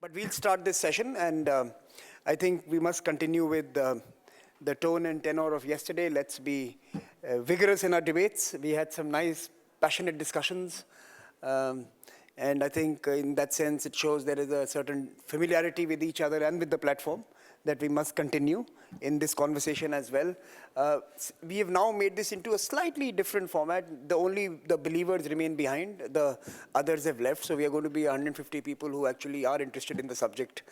But we'll start this session, and I think we must continue with the tone and tenor of yesterday. Let's be vigorous in our debates. We had some nice, passionate discussions, and I think in that sense it shows there is a certain familiarity with each other and with the platform that we must continue in this conversation as well. We have now made this into a slightly different format. Only the believers remain behind. The others have left. So we are going to be 150 people who actually are interested in the subject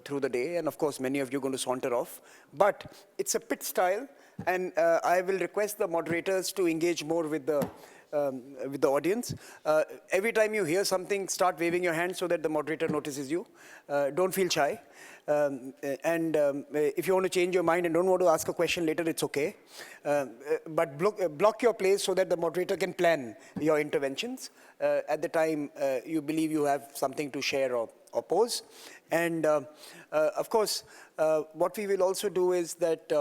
through the day. And of course, many of you are going to saunter off. But it's a pit style. And I will request the moderators to engage more with the audience. Every time you hear something, start waving your hand so that the moderator notices you. Don't feel shy. If you want to change your mind and don't want to ask a question later, it's okay. But block your place so that the moderator can plan your interventions at the time you believe you have something to share or pose. And of course, what we will also do is that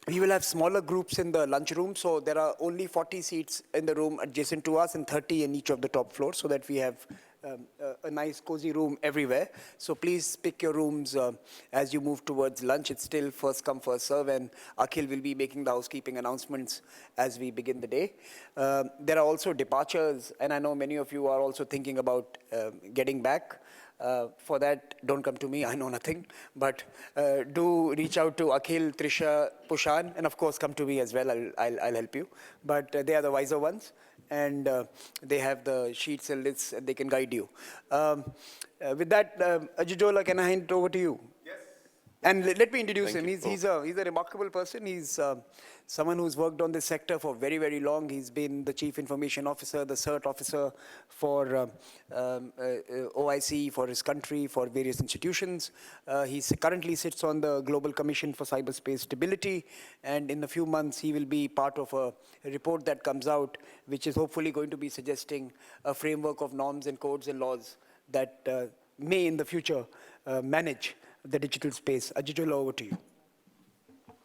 we will have smaller groups in the lunchroom, so there are only 40 seats in the room adjacent to us and 30 in each of the top floors, so that we have a nice cozy room everywhere. So please pick your rooms as you move towards lunch. It's still first come, first serve, and Akhil will be making the housekeeping announcements as we begin the day. There are also departures, and I know many of you are also thinking about getting back. For that, don't come to me, I know nothing. But do reach out to Akhil, Trisha, Pushan, and of course come to me as well, I'll help you. But they are the wiser ones, and they have the sheets and lists, and they can guide you. With that, Ajijola, can I hand it over to you? Yes. And let me introduce him. He's a remarkable person. He's someone who's worked on this sector for very, very long. He's been the Chief Information Officer, the CERT Officer for OIC, for his country, for various institutions. He currently sits on the Global Commission for Cyberspace Stability, and in a few months he will be part of a report that comes out, which is hopefully going to be suggesting a framework of norms and codes and laws that may in the future manage the digital space. Ajijola, over to you.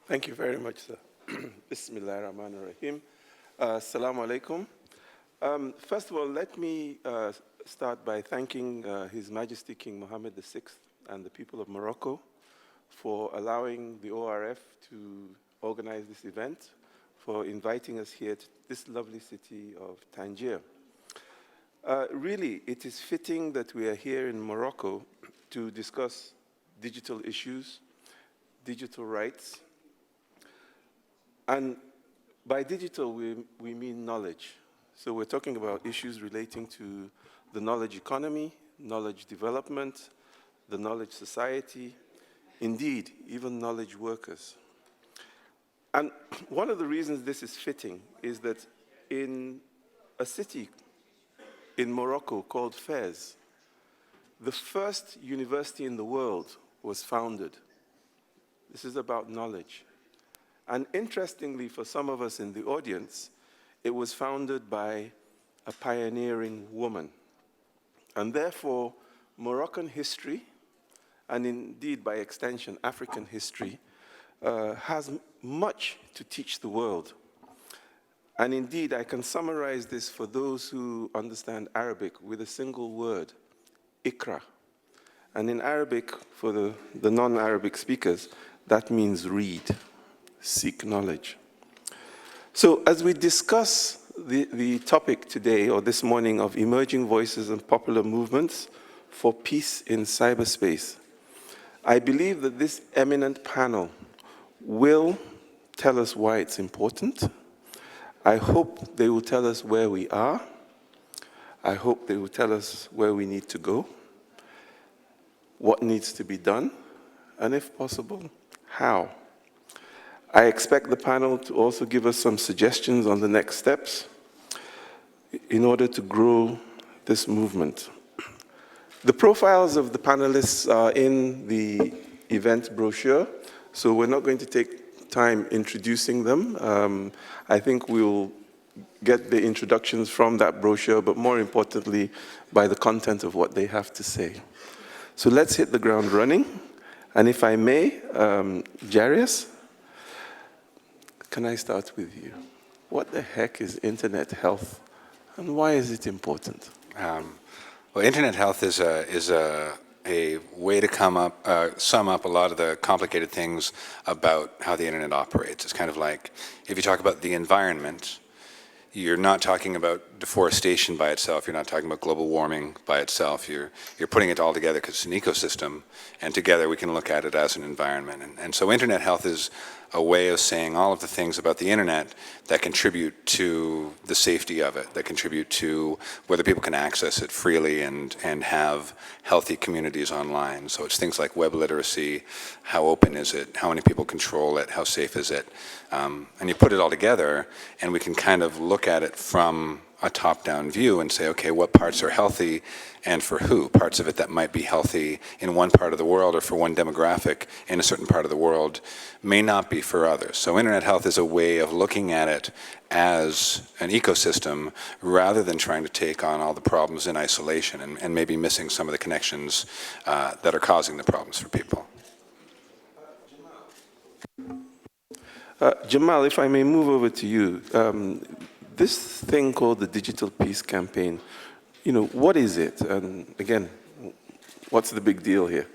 Thank you very much, sir. Bismillah ar-Rahman ar-Rahim. Assalamu alaikum. First of all, let me start by thanking His Majesty King Mohammed VI and the people of Morocco for allowing the ORF to organize this event, for inviting us here to this lovely city of Tangier. Really, it is fitting that we are here in Morocco to discuss digital issues, digital rights. And by digital, we mean knowledge. So we're talking about issues relating to the knowledge economy, knowledge development, the knowledge society, indeed, even knowledge workers. And one of the reasons this is fitting is that in a city in Morocco called Fez, the first university in the world was founded. This is about knowledge. And interestingly, for some of us in the audience, it was founded by a pioneering woman. And therefore, Moroccan history, and indeed by extension, African history, has much to teach the world. And indeed, I can summarize this for those who understand Arabic with a single word, Ikra. And in Arabic, for the non-Arabic speakers, that means read, seek knowledge. So as we discuss the topic today, or this morning, of emerging voices and popular movements for peace in cyberspace, I believe that this eminent panel will tell us why it's important. I hope they will tell us where we are. I hope they will tell us where we need to go, what needs to be done, and if possible, how. I expect the panel to also give us some suggestions on the next steps in order to grow this movement. The profiles of the panelists are in the event brochure, so we're not going to take time introducing them. I think we'll get the introductions from that brochure, but more importantly, by the content of what they have to say. So let's hit the ground running. And if I may, Jarius, can I start with you? What the heck is internet health, and why is it important? Well, internet health is a a way to sum up a lot of the complicated things about how the internet operates. It's kind of like, if you talk about the environment, you're not talking about deforestation by itself. You're not talking about global warming by itself. You're putting it all together because it's an ecosystem, and together we can look at it as an environment. And so internet health is a way of saying all of the things about the internet that contribute to the safety of it, that contribute to whether people can access it freely and have healthy communities online. So it's things like web literacy, how open is it, how many people control it, how safe is it. And you put it all together, and we can kind of look at it from a top-down view and say, okay, what parts are healthy and for who? Parts of it that might be healthy in one part of the world or for one demographic in a certain part of the world may not be for others. So internet health is a way of looking at it as an ecosystem rather than trying to take on all the problems in isolation and maybe missing some of the connections that are causing the problems for people. Jamal, if I may move over to you. This thing called the Digital Peace Campaign, what is it? And again, what's the big deal here?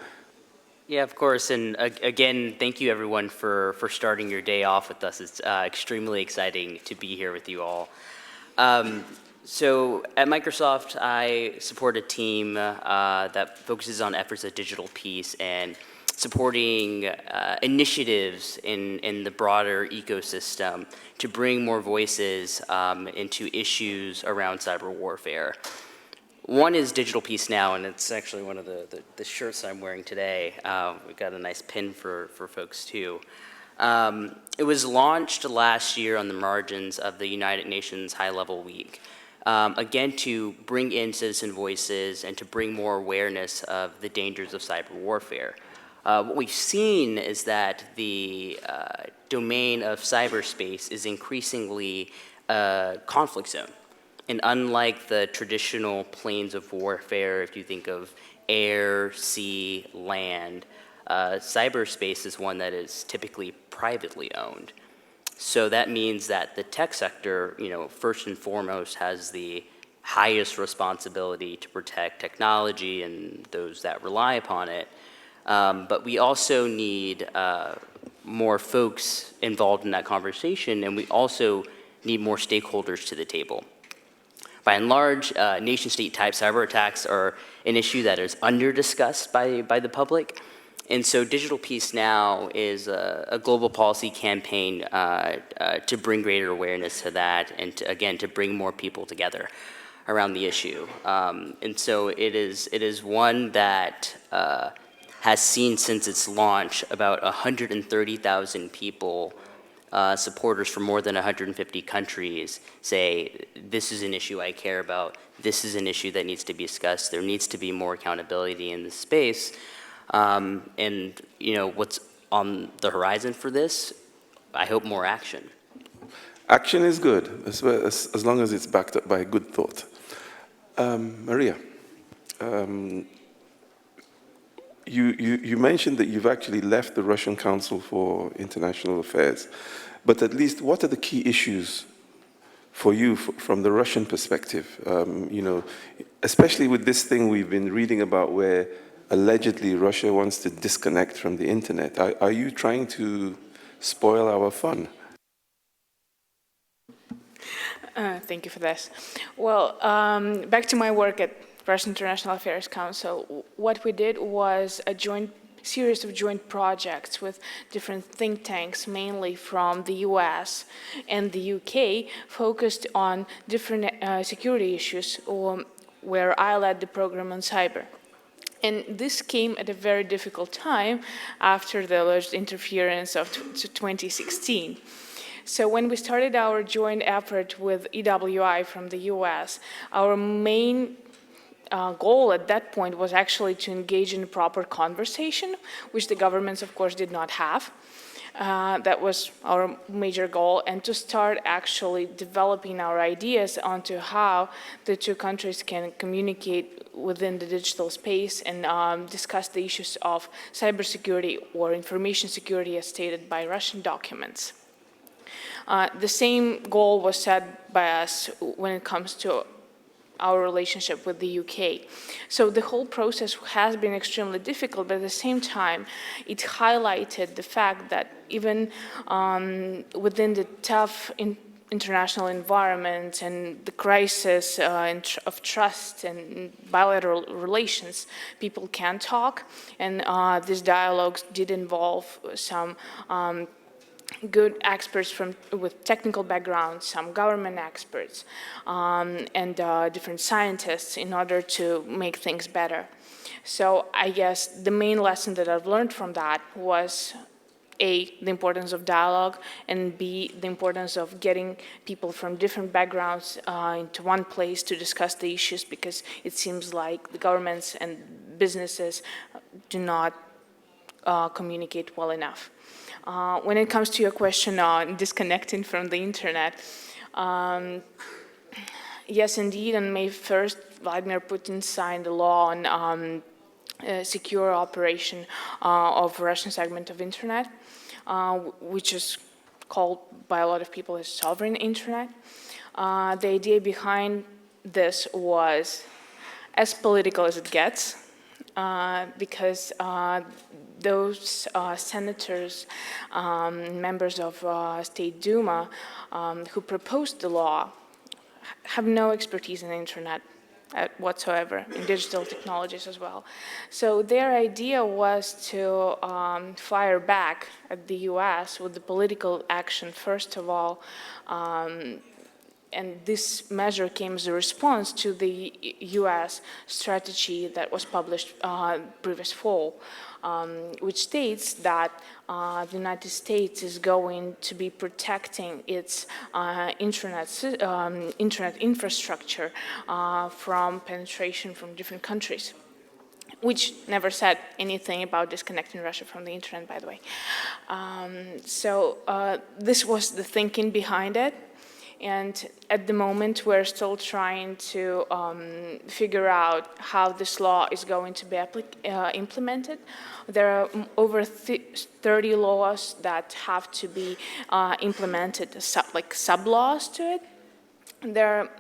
Yeah, of course. And again, thank you everyone for starting your day off with us. It's extremely exciting to be here with you all. So at Microsoft, I support a team that focuses on efforts of digital peace and supporting initiatives in the broader ecosystem to bring more voices into issues around cyber warfare. One is Digital Peace Now, and it's actually one of the shirts I'm wearing today. We've got a nice pin for folks too. It was launched last year on the margins of the United Nations High-Level Week. Again, to bring in citizen voices and to bring more awareness of the dangers of cyber warfare. What we've seen is that the domain of cyberspace is increasingly a conflict zone. And unlike the traditional planes of warfare, if you think of air, sea, land, cyberspace is one that is typically privately owned. So that means that the tech sector, first and foremost has the highest responsibility to protect technology and those that rely upon it. But we also need more folks involved in that conversation, and we also need more stakeholders to the table. By and large, nation-state type cyber attacks are an issue that is under-discussed by the public. And so Digital Peace Now is a global policy campaign to bring greater awareness to that and, to bring more people together around the issue. And so it is one that has seen since its launch about 130,000 people, supporters from more than 150 countries say, this is an issue I care about, this is an issue that needs to be discussed, there needs to be more accountability in this space. And what's on the horizon for this? I hope more action. Action is good, as long as it's backed up by good thought. Maria, you mentioned that you've actually left the Russian Council for International Affairs, but at least what are the key issues for you from the Russian perspective? Especially with this thing we've been reading about where allegedly Russia wants to disconnect from the internet. Are you trying to spoil our fun? Thank you for this. Well, back to my work at Russian International Affairs Council. What we did was a series of joint projects with different think tanks, mainly from the US and the UK, focused on different security issues, where I led the program on cyber. And this came at a very difficult time after the alleged interference of 2016. So when we started our joint effort with EWI from the US, our main goal at that point was actually to engage in a proper conversation, which the governments, of course, did not have. That was our major goal, and to start actually developing our ideas onto how the two countries can communicate within the digital space and discuss the issues of cybersecurity or information security as stated by Russian documents. The same goal was set by us when it comes to our relationship with the UK. So the whole process has been extremely difficult, but at the same time, it highlighted the fact that even within the tough international environment and the crisis of trust and bilateral relations, people can talk, and these dialogues did involve some good experts with technical backgrounds, some government experts, and different scientists in order to make things better. So I guess the main lesson that I've learned from that was A, the importance of dialogue, and B, the importance of getting people from different backgrounds into one place to discuss the issues, because it seems like the governments and businesses do not communicate well enough. When it comes to your question on disconnecting from the internet, yes, indeed, on May 1st, Vladimir Putin signed a law on secure operation of Russian segment of internet, which is called by a lot of people as sovereign internet. The idea behind this was as political as it gets, because those senators, members of State Duma, who proposed the law have no expertise in the internet whatsoever, in digital technologies as well. So their idea was to fire back at the US with the political action, first of all, and this measure came as a response to the US strategy that was published previous fall, which states that the United States is going to be protecting its internet infrastructure from penetration from different countries, which never said anything about disconnecting Russia from the internet, by the way. So this was the thinking behind it. And at the moment, we're still trying to figure out how this law is going to be implemented. There are over 30 laws that have to be implemented, like sub-laws to it. There are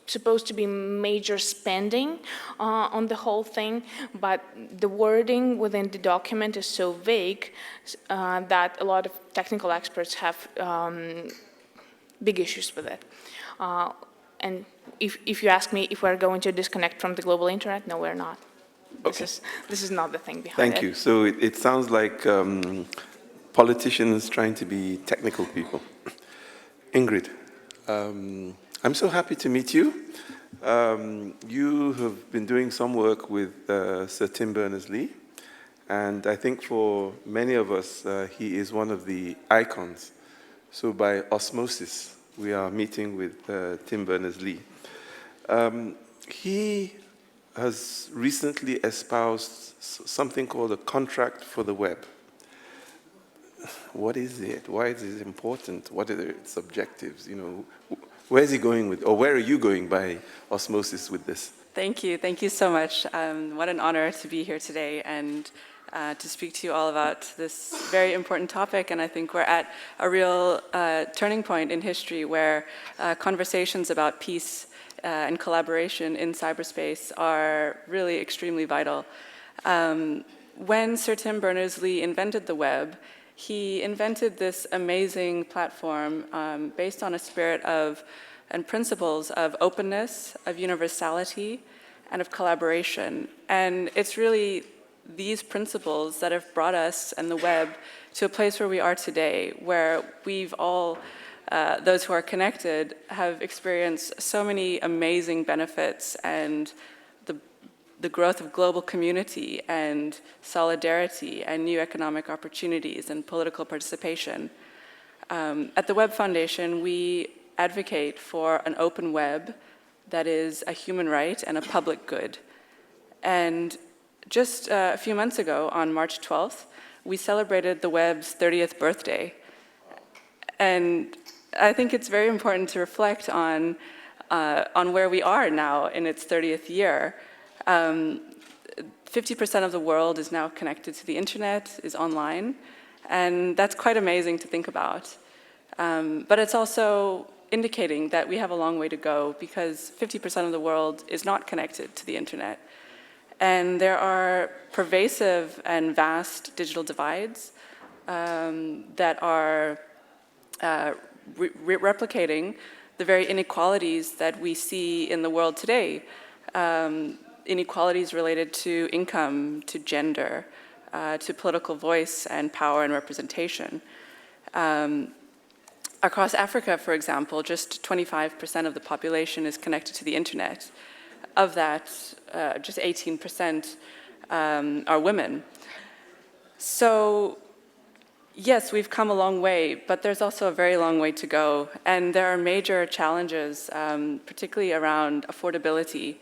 supposed to be major spending on the whole thing, but the wording within the document is so vague that a lot of technical experts have big issues with it. And if you ask me if we're going to disconnect from the global internet, no, we're not. Okay. This is not the thing behind it. Thank you. So it sounds like politicians trying to be technical people. Ingrid, I'm so happy to meet you. You have been doing some work with Sir Tim Berners-Lee, and I think for many of us, he is one of the icons. So by osmosis, we are meeting with Tim Berners-Lee. He has recently espoused something called a contract for the web. What is it? Why is it important? What are its objectives? You know, where is he going with, or where are you going by osmosis with this? Thank you so much. What an honor to be here today and to speak to you all about this very important topic. And I think we're at a real turning point in history where conversations about peace and collaboration in cyberspace are really extremely vital. When Sir Tim Berners-Lee invented the web, he invented this amazing platform based on a spirit of and principles of openness, of universality, and of collaboration. And it's really these principles that have brought us and the web to a place where we are today, where we've all, those who are connected, have experienced so many amazing benefits and the growth of global community and solidarity and new economic opportunities and political participation. At the Web Foundation, we advocate for an open web that is a human right and a public good. And just a few months ago, on March 12th, we celebrated the web's 30th birthday. And I think it's very important to reflect on where we are now in its 30th year. 50% of the world is now connected to the internet, is online, and that's quite amazing to think about. But it's also indicating that we have a long way to go because 50% of the world is not connected to the internet. And there are pervasive and vast digital divides that are replicating the very inequalities that we see in the world today. Inequalities related to income, to gender, to political voice and power and representation. Across Africa, for example, just 25% of the population is connected to the internet. Of that, just 18% are women. So, yes, we've come a long way, but there's also a very long way to go. And there are major challenges, particularly around affordability.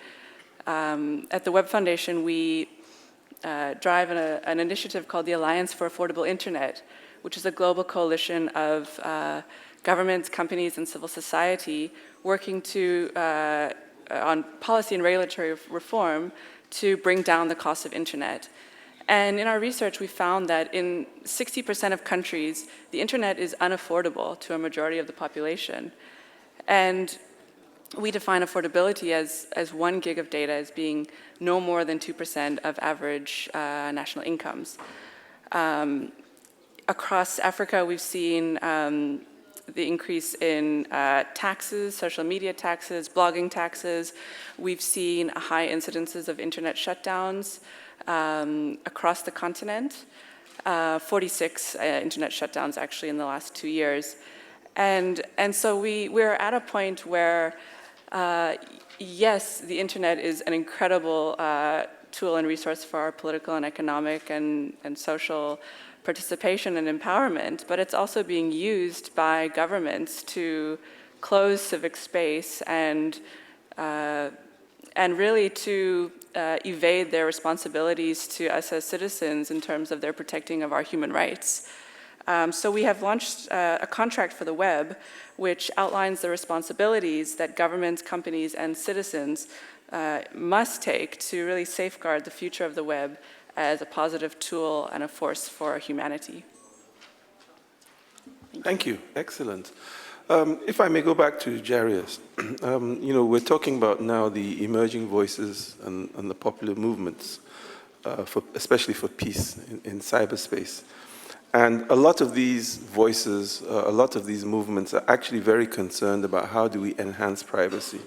At the Web Foundation, we drive an initiative called the Alliance for Affordable Internet, which is a global coalition of governments, companies, and civil society working on policy and regulatory reform to bring down the cost of internet. And in our research, we found that in 60% of countries, the internet is unaffordable to a majority of the population. And we define affordability as 1 gig of data as being no more than 2% of average national incomes. Across Africa, we've seen the increase in taxes, social media taxes, blogging taxes. We've seen high incidences of internet shutdowns across the continent. 46 internet shutdowns actually in the last 2 years. And so we're at a point where, yes, the internet is an incredible tool and resource for our political and economic and social participation and empowerment, but it's also being used by governments to close civic space and really to evade their responsibilities to us as citizens in terms of their protecting of our human rights. So we have launched a contract for the web, which outlines the responsibilities that governments, companies, and citizens must take to really safeguard the future of the web as a positive tool and a force for humanity. Thank you. Excellent. If I may go back to Jarius, we're talking about now the emerging voices and the popular movements, especially for peace in cyberspace. And a lot of these voices, a lot of these movements are actually very concerned about how do we enhance privacy,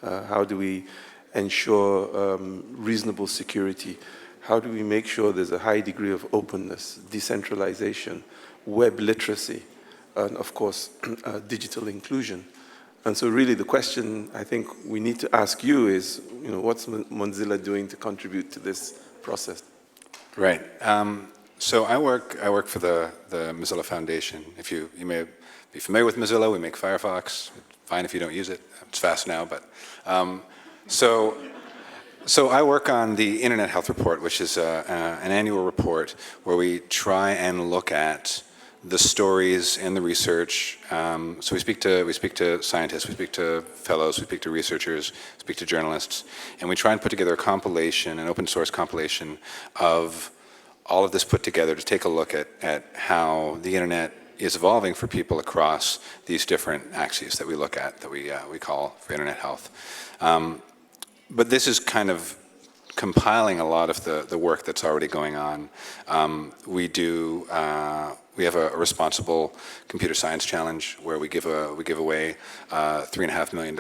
how do we ensure reasonable security, how do we make sure there's a high degree of openness, decentralization, web literacy, and of course, digital inclusion. And so really the question I think we need to ask you is, what's Mozilla doing to contribute to this process? Right. So I work for the Mozilla Foundation. If you may be familiar with Mozilla, we make Firefox. Fine if you don't use it. It's fast now, but So I work on the Internet Health Report, which is an annual report where we try and look at the stories and the research. So we speak to scientists, we speak to fellows, we speak to researchers, we speak to journalists, and we try and put together a compilation, an open source compilation of all of this put together to take a look at how the internet is evolving for people across these different axes that we look at, that we call for internet health. But this is kind of compiling a lot of the work that's already going on. We have a responsible computer science challenge where we give away $3.5 million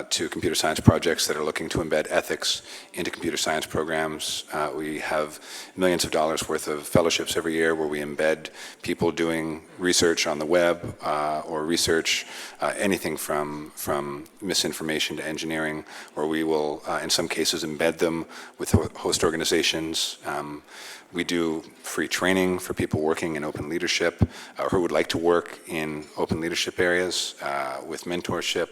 to computer science projects that are looking to embed ethics into computer science programs. We have millions of dollars worth of fellowships every year where we embed people doing research on the web or research anything from misinformation to engineering, where we will, in some cases, embed them with host organizations. We do free training for people working in open leadership who would like to work in open leadership areas with mentorship.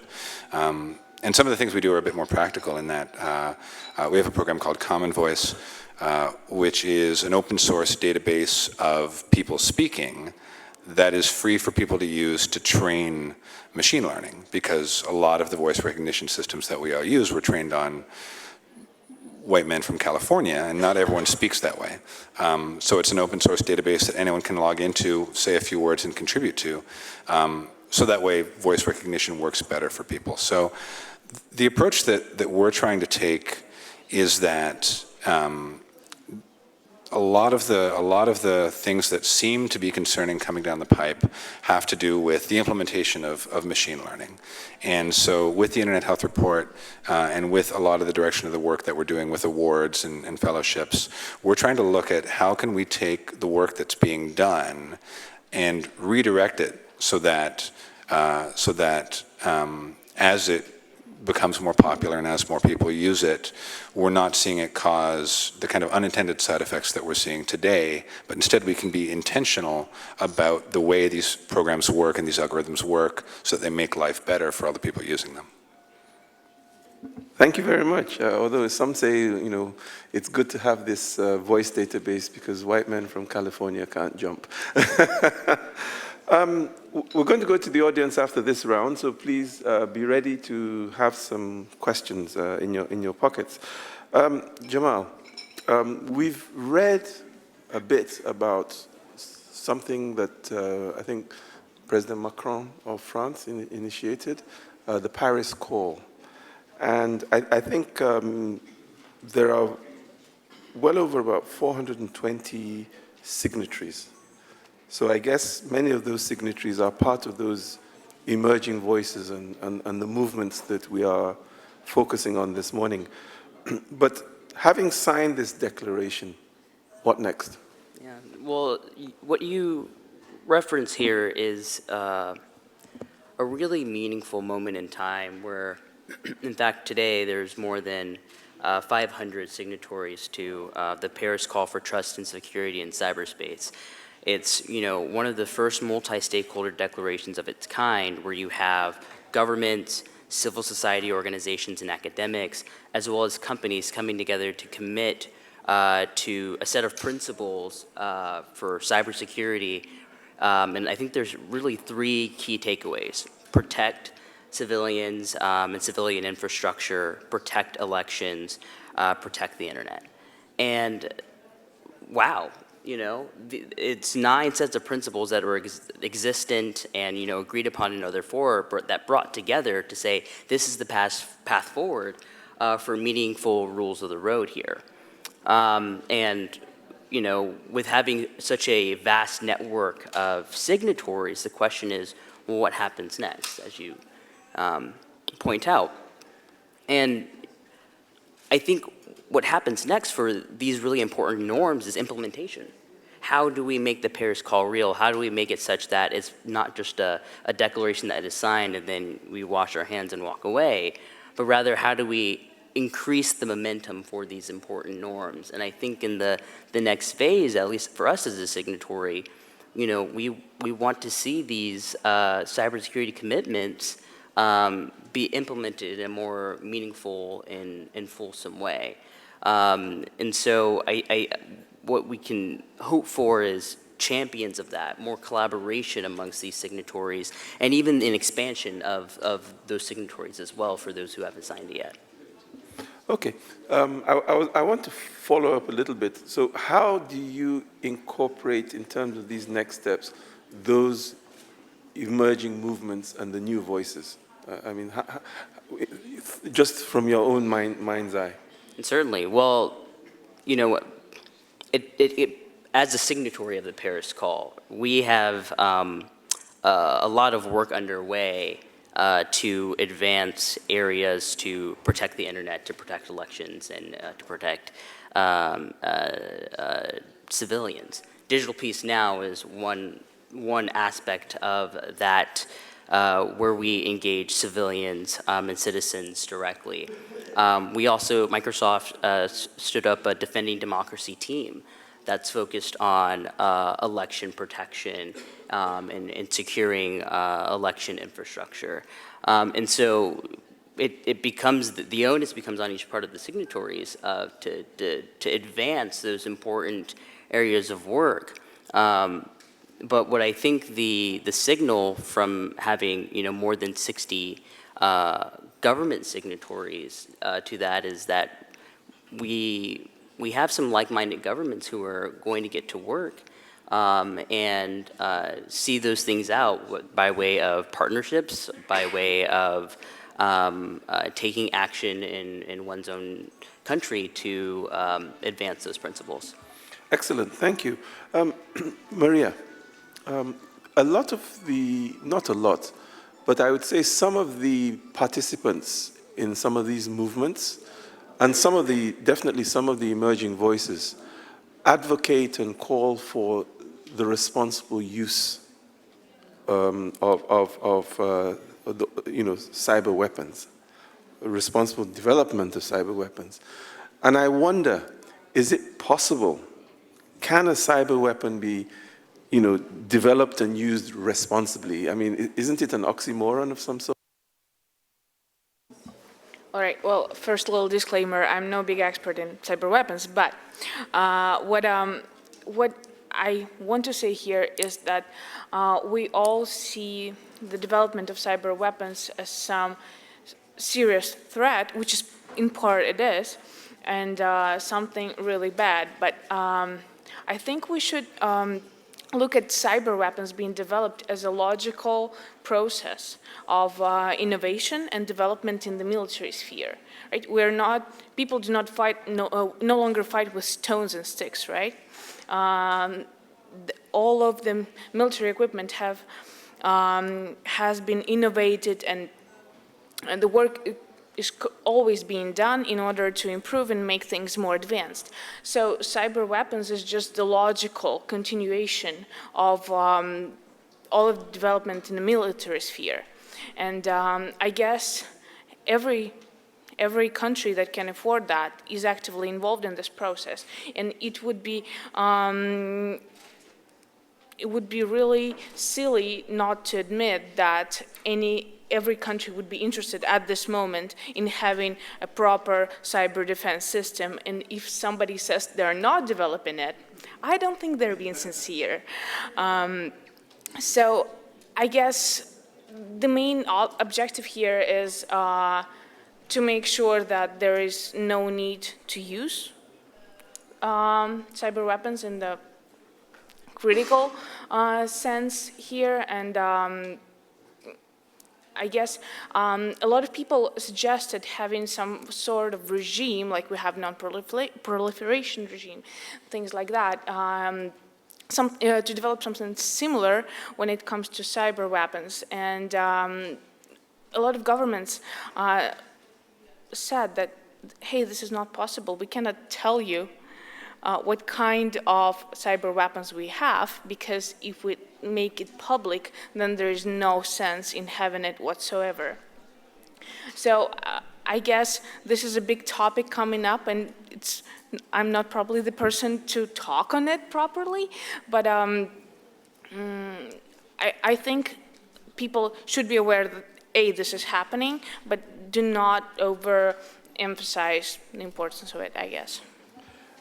And some of the things we do are a bit more practical in that we have a program called Common Voice, which is an open source database of people speaking that is free for people to use to train machine learning, because a lot of the voice recognition systems that we all use were trained on white men from California, and not everyone speaks that way. So it's an open source database that anyone can log into, say a few words, and contribute to. so that way voice recognition works better for people. So the approach that we're trying to take is that a lot of the things that seem to be concerning coming down the pipe have to do with the implementation of machine learning. And so with the Internet Health Report and with a lot of the direction of the work that we're doing with awards and fellowships, we're trying to look at how can we take the work that's being done and redirect it so that as it becomes more popular and as more people use it, we're not seeing it cause the kind of unintended side effects that we're seeing today, but instead we can be intentional about the way these programs work and these algorithms work so that they make life better for all the people using them. Thank you very much. Although some say, you know, it's good to have this voice database because white men from California can't jump. We're going to go to the audience after this round, so please be ready to have some questions in your pockets. Jamal, we've read a bit about something that I think President Macron of France initiated, the Paris Call. And I think there are well over about 420 signatories. So I guess many of those signatories are part of those emerging voices and the movements that we are focusing on this morning. But having signed this declaration, what next? Yeah, well, what you reference here is a really meaningful moment in time where, in fact, today there's more than 500 signatories to the Paris Call for Trust and Security in Cyberspace. It's, you know, one of the first multi-stakeholder declarations of its kind where you have governments, civil society organizations, and academics, as well as companies coming together to commit to a set of principles for cybersecurity. And I think there's really three key takeaways: protect civilians and civilian infrastructure, protect elections, protect the internet. And wow. You know, it's 9 sets of principles that were existent and, you know, agreed upon in other fora that brought together to say this is the path forward for meaningful rules of the road here. And, you know, with having such a vast network of signatories, the question is, well, what happens next, as you point out? And I think what happens next for these really important norms is implementation. How do we make the Paris Call real? How do we make it such that it's not just a declaration that is signed and then we wash our hands and walk away, but rather how do we increase the momentum for these important norms? And I think in the next phase, at least for us as a signatory, you know, we want to see these cybersecurity commitments be implemented in a more meaningful and fulsome way. And so what we can hope for is champions of that, more collaboration amongst these signatories, and even an expansion of those signatories as well for those who haven't signed it yet. Okay, I want to follow up a little bit. So how do you incorporate, in terms of these next steps, those emerging movements and the new voices? I mean, just from your own mind's eye. And certainly, well, you know, as a signatory of the Paris Call, we have a lot of work underway to advance areas to protect the internet, to protect elections, and to protect civilians. Digital Peace Now is one aspect of that where we engage civilians and citizens directly. We also, Microsoft stood up a Defending Democracy team that's focused on election protection and securing election infrastructure. And so it becomes, the onus becomes on each part of the signatories to advance those important areas of work. But what I think the signal from having, you know, more than 60 government signatories to that is that we have some like-minded governments who are going to get to work, and see those things out by way of partnerships, by way of taking action in one's own country to advance those principles. Excellent, thank you. Maria, a lot of the, not a lot, but I would say some of the participants in some of these movements and some of the, definitely some of the emerging voices advocate and call for the responsible use cyber weapons, responsible development of cyber weapons. And I wonder, is it possible, can a cyber weapon be, developed and used responsibly? I mean, isn't it an oxymoron of some sort? All right, well, first little disclaimer, I'm no big expert in cyber weapons, but what I want to say here is that we all see the development of cyber weapons as some serious threat, which is, in part it is, and something really bad. But I think we should look at cyber weapons being developed as a logical process of innovation and development in the military sphere. Right? We're not, people do not fight, no longer fight with stones and sticks, right? All of the military equipment has been innovated, and the work is always being done in order to improve and make things more advanced. So cyber weapons is just the logical continuation of all of the development in the military sphere. And I guess every country that can afford that is actively involved in this process. And it would be really silly not to admit that every country would be interested at this moment in having a proper cyber defense system. And if somebody says they're not developing it, I don't think they're being sincere. So I guess the main objective here is to make sure that there is no need to use cyber weapons in the critical sense here. And I guess a lot of people suggested having some sort of regime, like we have non-proliferation regime, things like that, to develop something similar when it comes to cyber weapons. And a lot of governments said that, hey, this is not possible. We cannot tell you what kind of cyber weapons we have, because if we make it public, then there is no sense in having it whatsoever. So I guess this is a big topic coming up, and I'm not probably the person to talk on it properly, but I think people should be aware that, A, this is happening, but do not overemphasize the importance of it, I guess.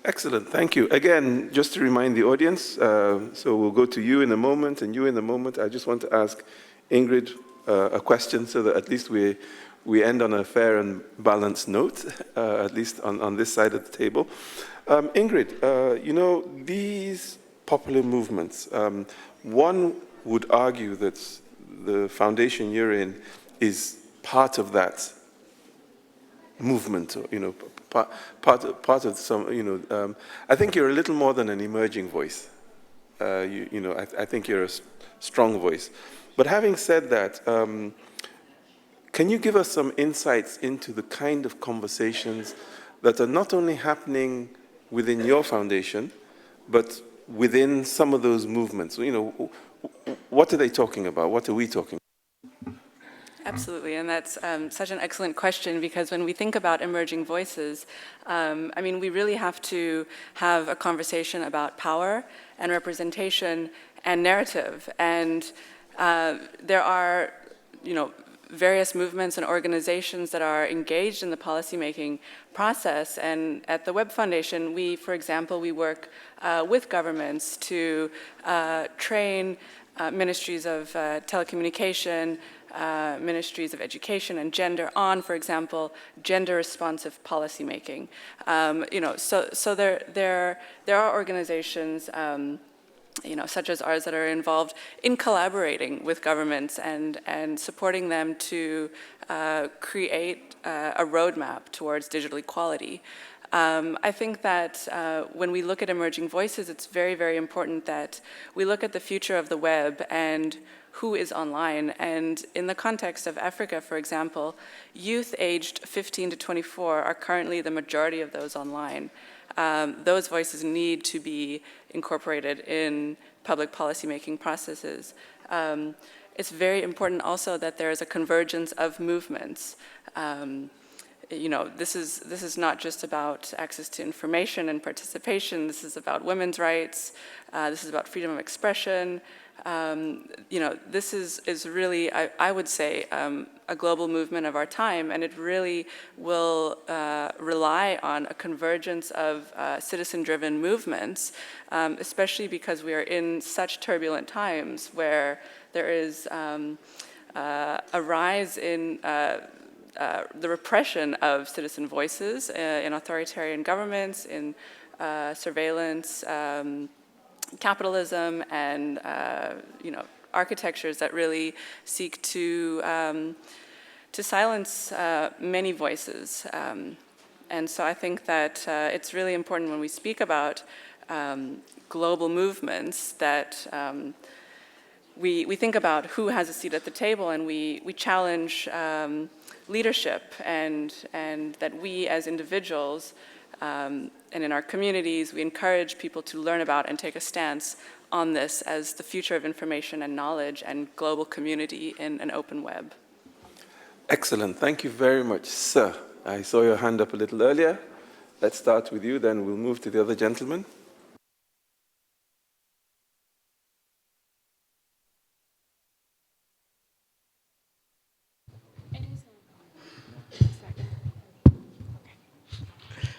Excellent, thank you. Again, just to remind the audience, so we'll go to you in a moment and you in a moment. I just want to ask Ingrid a question so that at least we end on a fair and balanced note, at least on this side of the table. Ingrid, these popular movements, one would argue that the foundation you're in is part of that movement, part of some, I think you're a little more than an emerging voice. I think you're a strong voice. But having said that, can you give us some insights into the kind of conversations that are not only happening within your foundation, but within some of those movements? What are they talking about? What are we talking about? Absolutely, and that's such an excellent question, because when we think about emerging voices, we really have to have a conversation about power and representation and narrative. And there are, various movements and organizations that are engaged in the policymaking process. And at the Web Foundation, for example, we work with governments to train ministries of telecommunication, ministries of education and gender on, for example, gender-responsive policymaking. So there are organizations such as ours that are involved in collaborating with governments and supporting them to create a roadmap towards digital equality. I think that when we look at emerging voices, it's very, very important that we look at the future of the web and who is online. And in the context of Africa, for example, youth aged 15 to 24 are currently the majority of those online. Those voices need to be incorporated in public policy-making processes. It's very important also that there is a convergence of movements. This is not just about access to information and participation. This is about women's rights. This is about freedom of expression. This is really, I would say, a global movement of our time, and it really will rely on a convergence of citizen-driven movements, especially because we are in such turbulent times where there is a rise in the repression of citizen voices in authoritarian governments, in surveillance, capitalism, and architectures that really seek to silence many voices. And so I think that it's really important when we speak about global movements that we think about who has a seat at the table, and we challenge leadership, and that we as individuals and in our communities, we encourage people to learn about and take a stance on this as the future of information and knowledge and global community in an open web. Excellent. Thank you very much, sir. I saw your hand up a little earlier. Let's start with you, then we'll move to the other gentleman.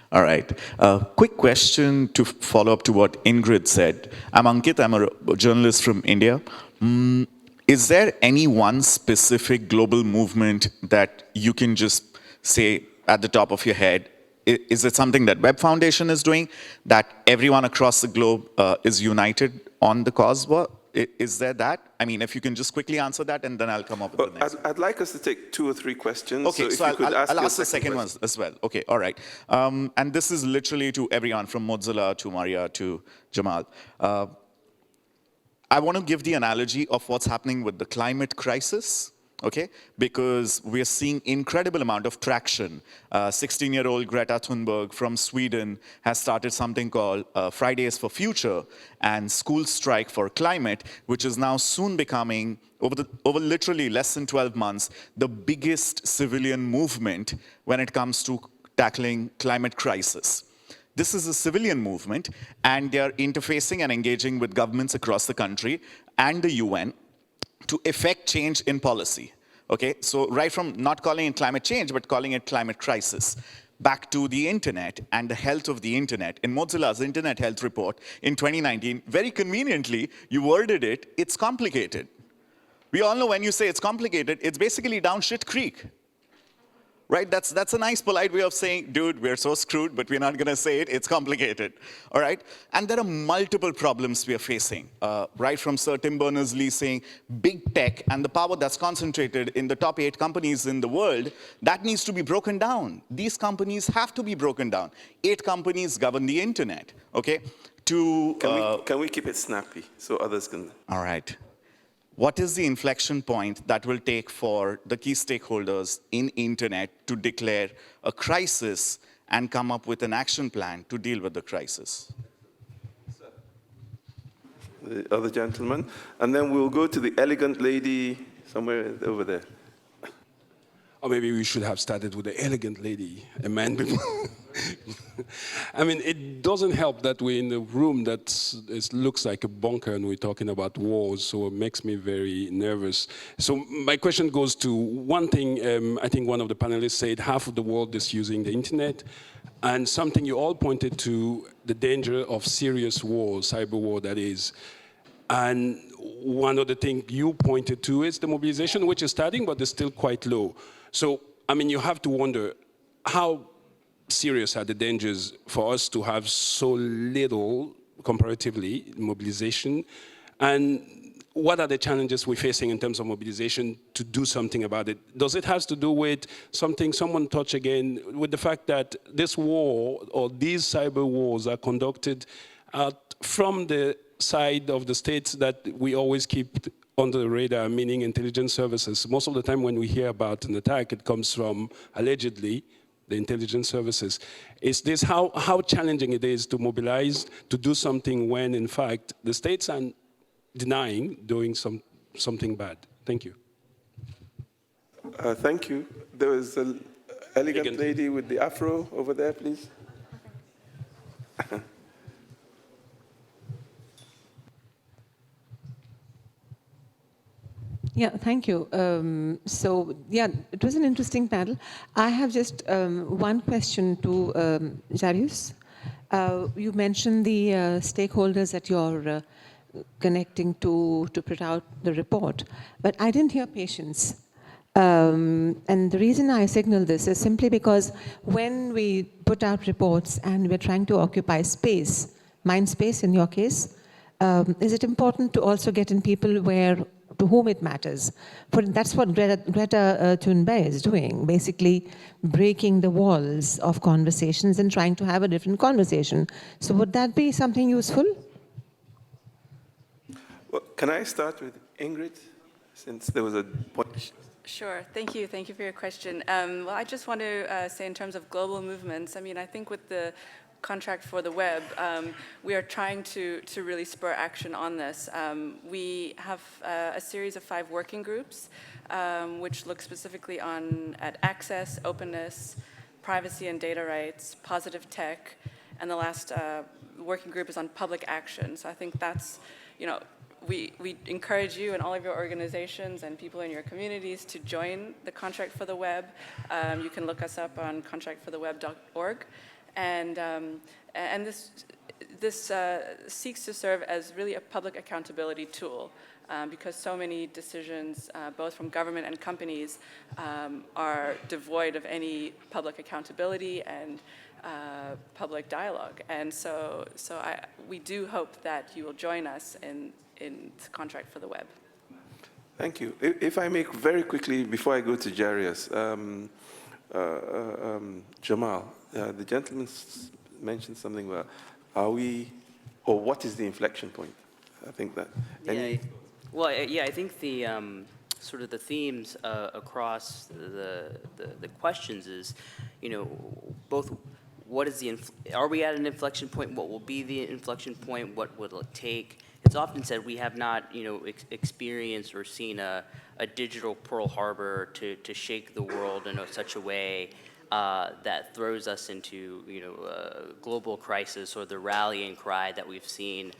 All right. Quick question to follow up to what Ingrid said. I'm Ankit. I'm a journalist from India. Is there any one specific global movement that you can just say at the top of your head? Is it something that Web Foundation is doing, that everyone across the globe is united on the cause? Is there that? I mean, if you can just quickly answer that, and then I'll come up with the next. I'd like us to take 2 or 3 questions. Okay, so I'll ask the second one as well. Okay, all right. And this is literally to everyone, from Mozilla to Maria to Jamal. I want to give the analogy of what's happening with the climate crisis. Okay, because we're seeing incredible amount of traction. 16-year-old Greta Thunberg from Sweden has started something called Fridays for Future and School Strike for Climate, which is now soon becoming, over literally less than 12 months, the biggest civilian movement when it comes to tackling climate crisis. This is a civilian movement, and they are interfacing and engaging with governments across the country and the UN to effect change in policy. Okay, so right from not calling it climate change, but calling it climate crisis. Back to the internet and the health of the internet. In Mozilla's Internet Health Report in 2019, very conveniently, you worded it, it's complicated. We all know when you say it's complicated, it's basically down shit creek. Right? That's a nice, polite way of saying, dude, we're so screwed, but we're not going to say it. It's complicated. All right? And there are multiple problems we are facing. Right from Sir Tim Berners-Lee saying, big tech and the power that's concentrated in the top 8 companies in the world, that needs to be broken down. These companies have to be broken down. 8 companies govern the internet. Okay? Can we keep it snappy so others can? All right. What is the inflection point that will take for the key stakeholders in internet to declare a crisis and come up with an action plan to deal with the crisis? The other gentleman. And then we'll go to the elegant lady somewhere over there. Or maybe we should have started with the elegant lady, a man before. I mean, it doesn't help that we're in a room that looks like a bunker and we're talking about wars, so it makes me very nervous. So my question goes to one thing. I think one of the panelists said half of the world is using the internet, and something you all pointed to, the danger of serious war, cyber war that is. And one of the things you pointed to is the mobilization, which is starting, but is still quite low. So, I mean, you have to wonder how serious are the dangers for us to have so little comparatively, mobilization, and what are the challenges we're facing in terms of mobilization to do something about it? Does it have to do with something someone touched again, with the fact that this war or these cyber wars are conducted from the side of the states that we always keep under the radar, meaning intelligence services? Most of the time when we hear about an attack, it comes from, allegedly, the intelligence services. Is this how challenging it is to mobilize, to do something when, in fact, the states are denying doing something bad? Thank you. Thank you. There was an elegant lady with the afro over there, please. Yeah, thank you. It was an interesting panel. I have just one question to Jarius. You mentioned the stakeholders that you're connecting to put out the report, but I didn't hear patients. And the reason I signal this is simply because when we put out reports and we're trying to occupy space, mind space in your case, is it important to also get in people to whom it matters? That's what Greta Thunberg is doing, basically breaking the walls of conversations and trying to have a different conversation. So would that be something useful? Well, can I start with Ingrid, since there was a point? Sure. Thank you. Thank you for your question. Well, I just want to say in terms of global movements, I mean, I think with the contract for the web, we are trying to really spur action on this. We have a series of 5 working groups, which look specifically at access, openness, privacy and data rights, positive tech, and the last working group is on public action. So I think that's, we encourage you and all of your organizations and people in your communities to join the Contract for the Web. You can look us up on contractfortheweb.org. And this seeks to serve as really a public accountability tool because so many decisions, both from government and companies, are devoid of any public accountability and public dialogue. And so we do hope that you will join us in the Contract for the Web. Thank you. If I may very quickly, before I go to Jarius, Jamal, the gentleman mentioned something about what is the inflection point? I think that. I think the sort of the themes across the questions is, both what is are we at an inflection point? What will be the inflection point? What will it take? It's often said we have not, experienced or seen a digital Pearl Harbor to shake the world in such a way that throws us into, a global crisis or the rallying cry that we've seen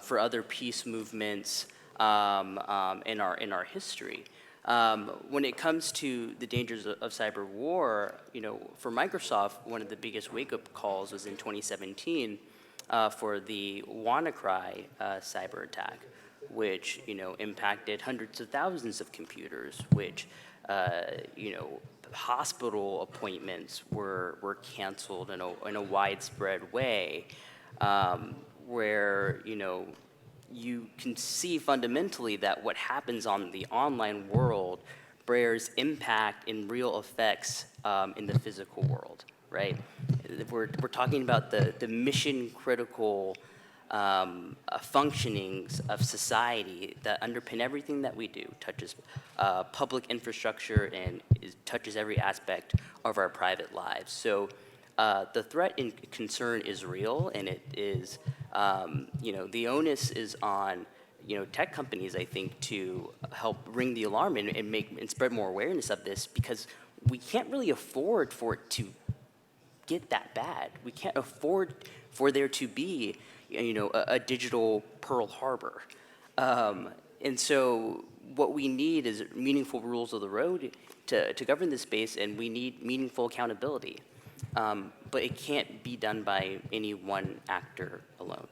for other peace movements in our history. When it comes to the dangers of cyber war, for Microsoft, one of the biggest wake-up calls was in 2017 for the WannaCry cyber attack, which impacted hundreds of thousands of computers, which hospital appointments were canceled in a widespread way, where you can see fundamentally that what happens on the online world bears impact and real effects in the physical world, right? We're talking about the mission critical functionings of society that underpin everything that we do, touches public infrastructure and touches every aspect of our private lives. So the threat and concern is real, and it is, the onus is on, tech companies, I think, to help ring the alarm and spread more awareness of this, because we can't really afford for it to get that bad. We can't afford for there to be, a digital Pearl Harbor. And so what we need is meaningful rules of the road to govern this space, and we need meaningful accountability. But it can't be done by any one actor alone.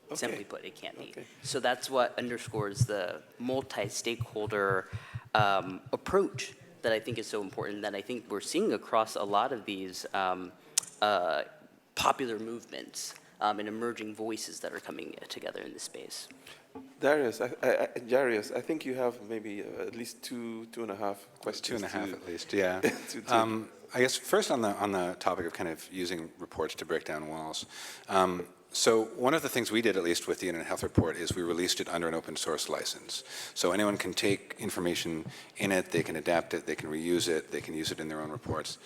Okay. Simply put, it can't be. Okay. So that's what underscores the multi-stakeholder approach that I think is so important, that I think we're seeing across a lot of these popular movements and emerging voices that are coming together in this space. Jarius, I think you have maybe at least two and a half questions. 2.5 at least, yeah. I guess first on the topic of kind of using reports to break down walls. So one of the things we did, at least with the Internet Health Report, is we released it under an open source license. So anyone can take information in it, they can adapt it, they can reuse it, they can use it in their own reports.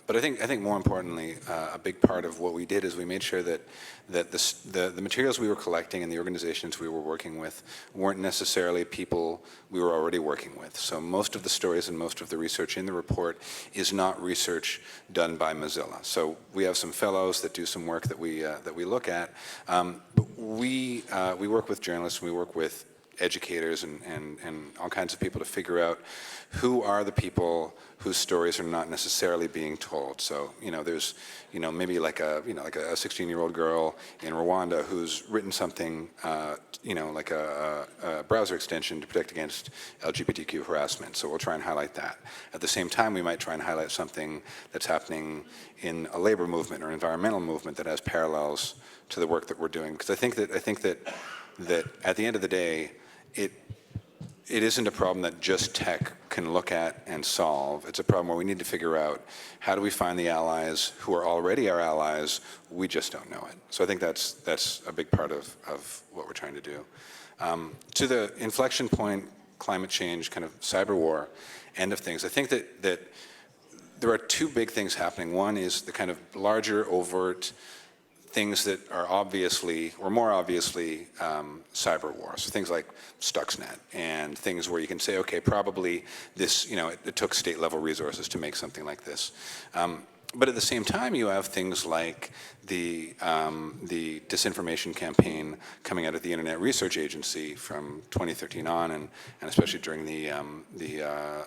But I think more importantly, a big part of what we did is we made sure that the materials we were collecting and the organizations we were working with weren't necessarily people we were already working with. So most of the stories and most of the research in the report is not research done by Mozilla. So we have some fellows that do some work that we look at, but we work with journalists, we work with educators and all kinds of people to figure out who are the people whose stories are not necessarily being told. So, there's, maybe like a 16-year-old girl in Rwanda who's written something, like a browser extension to protect against LGBTQ harassment. So we'll try and highlight that. At the same time, we might try and highlight something that's happening in a labor movement or environmental movement that has parallels to the work that we're doing. Because I think that at the end of the day, it isn't a problem that just tech can look at and solve. It's a problem where we need to figure out how do we find the allies who are already our allies, we just don't know it. So I think that's a big part of what we're trying to do. To the inflection point, climate change, kind of cyber war, end of things, I think that there are two big things happening. One is the kind of larger, overt things that are obviously, or more obviously, cyber wars. So things like Stuxnet and things where you can say, okay, probably this, it took state-level resources to make something like this. But at the same time, you have things like the disinformation campaign coming out of the Internet Research Agency from 2013 on, and especially during the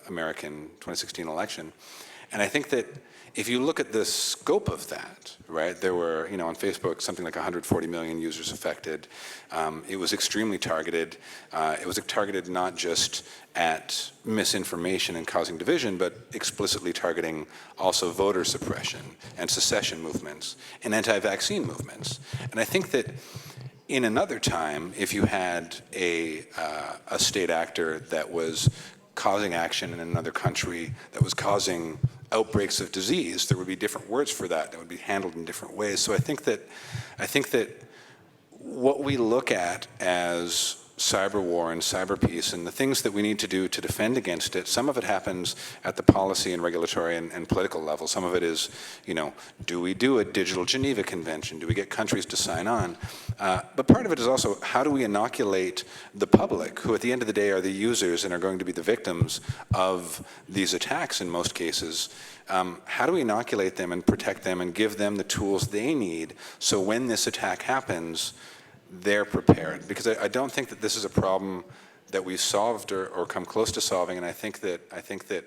American 2016 election. And I think that if you look at the scope of that, right, there were, on Facebook, something like 140 million users affected. It was extremely targeted. It was targeted not just at misinformation and causing division, but explicitly targeting also voter suppression and secession movements and anti-vaccine movements. And I think that in another time, if you had a state actor that was causing action in another country, that was causing outbreaks of disease, there would be different words for that would be handled in different ways. So I think that what we look at as cyber war and cyber peace and the things that we need to do to defend against it, some of it happens at the policy and regulatory and political level. Some of it is, do we do a digital Geneva Convention? Do we get countries to sign on? But part of it is also, how do we inoculate the public, who at the end of the day are the users and are going to be the victims of these attacks in most cases? How do we inoculate them and protect them and give them the tools they need so when this attack happens, they're prepared? Because I don't think that this is a problem that we've solved or come close to solving, and I think that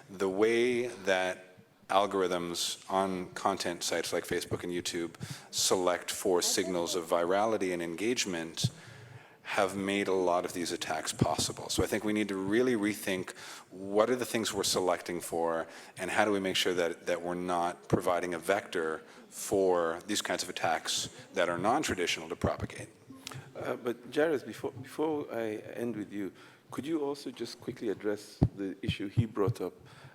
the way that algorithms on content sites like Facebook and YouTube select for signals of virality and engagement have made a lot of these attacks possible. So I think we need to really rethink what are the things we're selecting for, and how do we make sure that we're not providing a vector for these kinds of attacks that are non-traditional to propagate. But Jairus, before I end with you, could you also just quickly address the issue he brought up,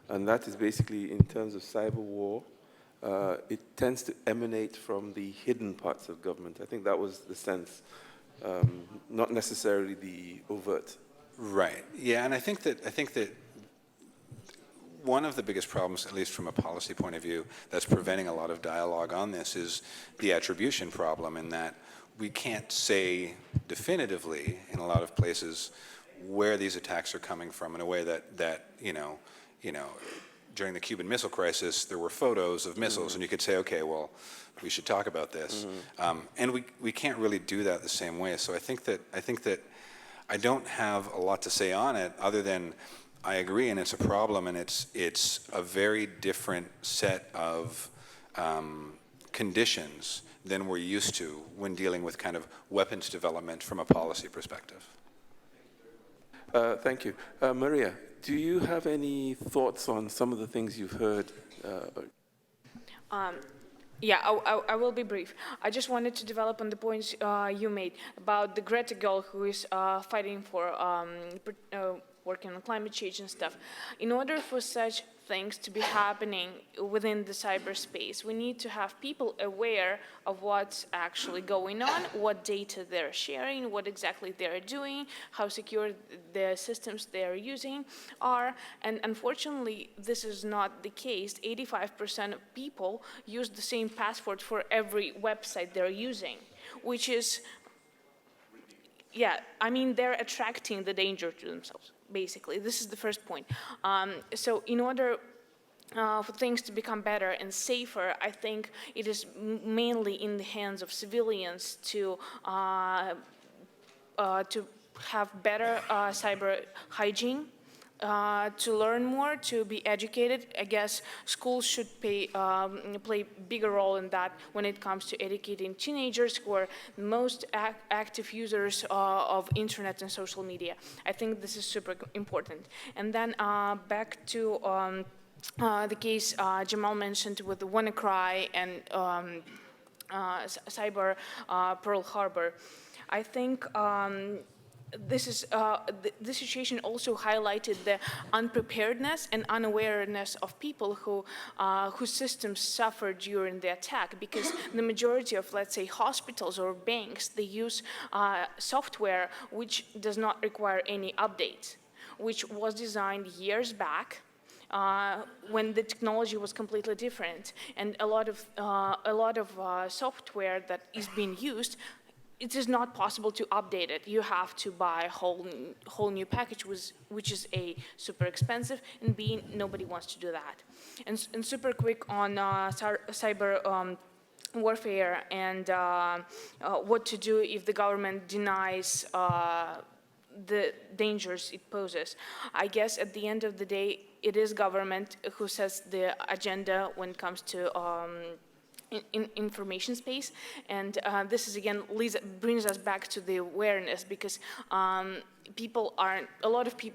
and that is basically in terms of cyber war, it tends to emanate from the hidden parts of government. I think that was the sense, not necessarily the overt. Right. Yeah, and I think that one of the biggest problems, at least from a policy point of view, that's preventing a lot of dialogue on this is the attribution problem, in that we can't say definitively in a lot of places where these attacks are coming from in a way that during the Cuban Missile Crisis, there were photos of missiles, and you could say, okay, well, we should talk about this. And we can't really do that the same way. So I think that I don't have a lot to say on it other than I agree, and it's a problem, and it's a very different set of conditions than we're used to when dealing with kind of weapons development from a policy perspective. Thank you. Maria, do you have any thoughts on some of the things you've heard? Yeah, I will be brief. I just wanted to develop on the points you made about the Greta girl who is fighting for working on climate change and stuff. In order for such things to be happening within the cyberspace, we need to have people aware of what's actually going on, what data they're sharing, what exactly they're doing, how secure the systems they're using are. And unfortunately, this is not the case. 85% of people use the same password for every website they're using, which is, yeah, I mean, they're attracting the danger to themselves, basically. This is the first point. So in order for things to become better and safer, I think it is mainly in the hands of civilians to have better cyber hygiene, to learn more, to be educated. I guess schools should play a bigger role in that when it comes to educating teenagers who are most active users of internet and social media. I think this is super important. And then back to the case Jamal mentioned with the WannaCry and cyber Pearl Harbor. I think this situation also highlighted the unpreparedness and unawareness of people who whose systems suffered during the attack, because the majority of, let's say, hospitals or banks, they use software which does not require any updates, which was designed years back when the technology was completely different, and a lot of software that is being used, it is not possible to update it. You have to buy a whole new package, which is A, super expensive, and B, nobody wants to do that. And super quick on cyber warfare and what to do if the government denies the dangers it poses. I guess at the end of the day, it is government who sets the agenda when it comes to in information space, and this is again brings us back to the awareness, because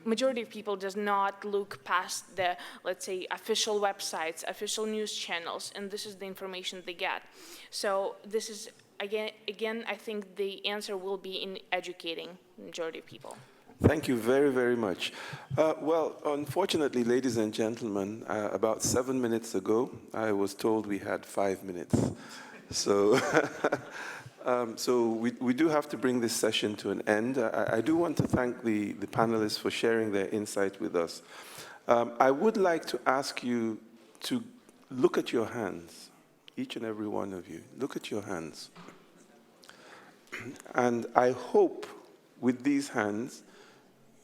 majority of people does not look past the, let's say, official websites, official news channels, and this is the information they get. So this is again I think the answer will be in educating the majority of people. Thank you very, very much. Well, unfortunately, ladies and gentlemen, about 7 minutes ago, I was told we had 5 minutes. So, we do have to bring this session to an end. I do want to thank the panelists for sharing their insight with us. I would like to ask you to look at your hands, each and every one of you. Look at your hands. And I hope with these hands,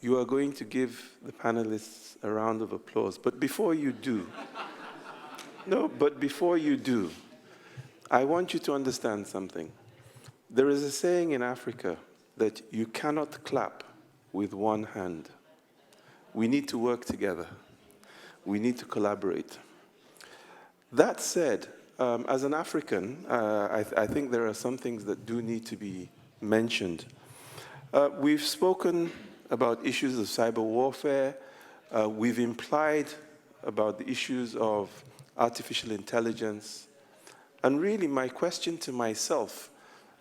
you are going to give the panelists a round of applause. But before you do, before you do, I want you to understand something. There is a saying in Africa that you cannot clap with one hand. We need to work together. We need to collaborate. That said, as an African, I think there are some things that do need to be mentioned. We've spoken about issues of cyber warfare. We've implied about the issues of artificial intelligence. And really, my question to myself,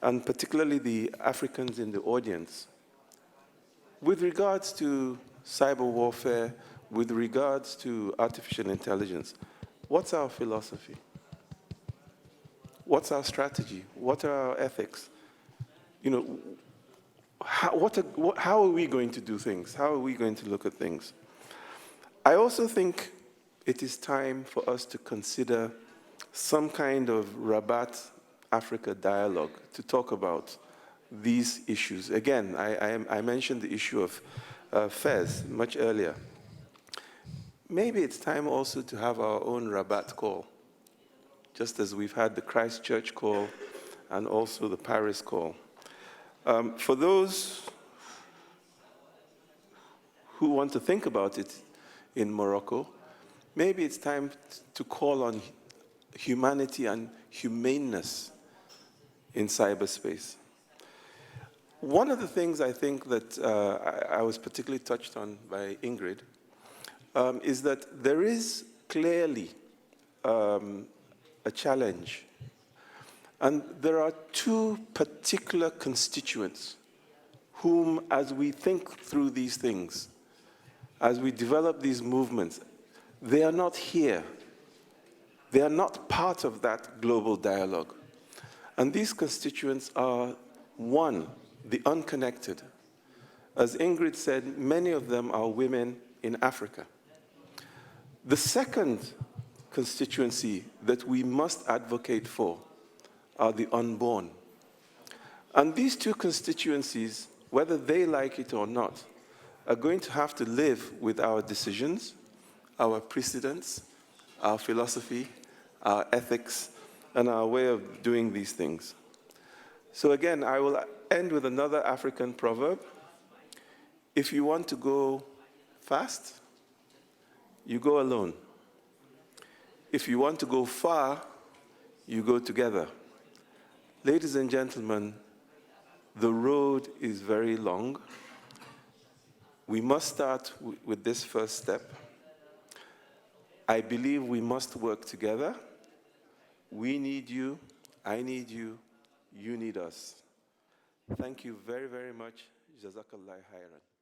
and particularly the Africans in the audience, with regards to cyber warfare, with regards to artificial intelligence, what's our philosophy? What's our strategy? What are our ethics? You know, how are we going to do things? How are we going to look at things? I also think it is time for us to consider some kind of Rabat Africa dialogue to talk about these issues. Again, I mentioned the issue of Fez much earlier. Maybe it's time also to have our own Rabat call, just as we've had the Christchurch call and also the Paris call. For those who want to think about it in Morocco, maybe it's time to call on humanity and humaneness in cyberspace. One of the things I think that I was particularly touched on by Ingrid is that there is clearly a challenge And there are two particular constituents whom, as we think through these things, as we develop these movements, they are not here. They are not part of that global dialogue. And these constituents are, one, the unconnected. As Ingrid said, many of them are women in Africa. The second constituency that we must advocate for are the unborn. And these two constituencies, whether they like it or not, are going to have to live with our decisions, our precedents, our philosophy, our ethics, and our way of doing these things. So again, I will end with another African proverb. If you want to go fast, you go alone. If you want to go far, you go together. Ladies and gentlemen, the road is very long. We must start with this first step. I believe we must work together. We need you, I need you, you need us. Thank you very, very much. Jazakallah khairan.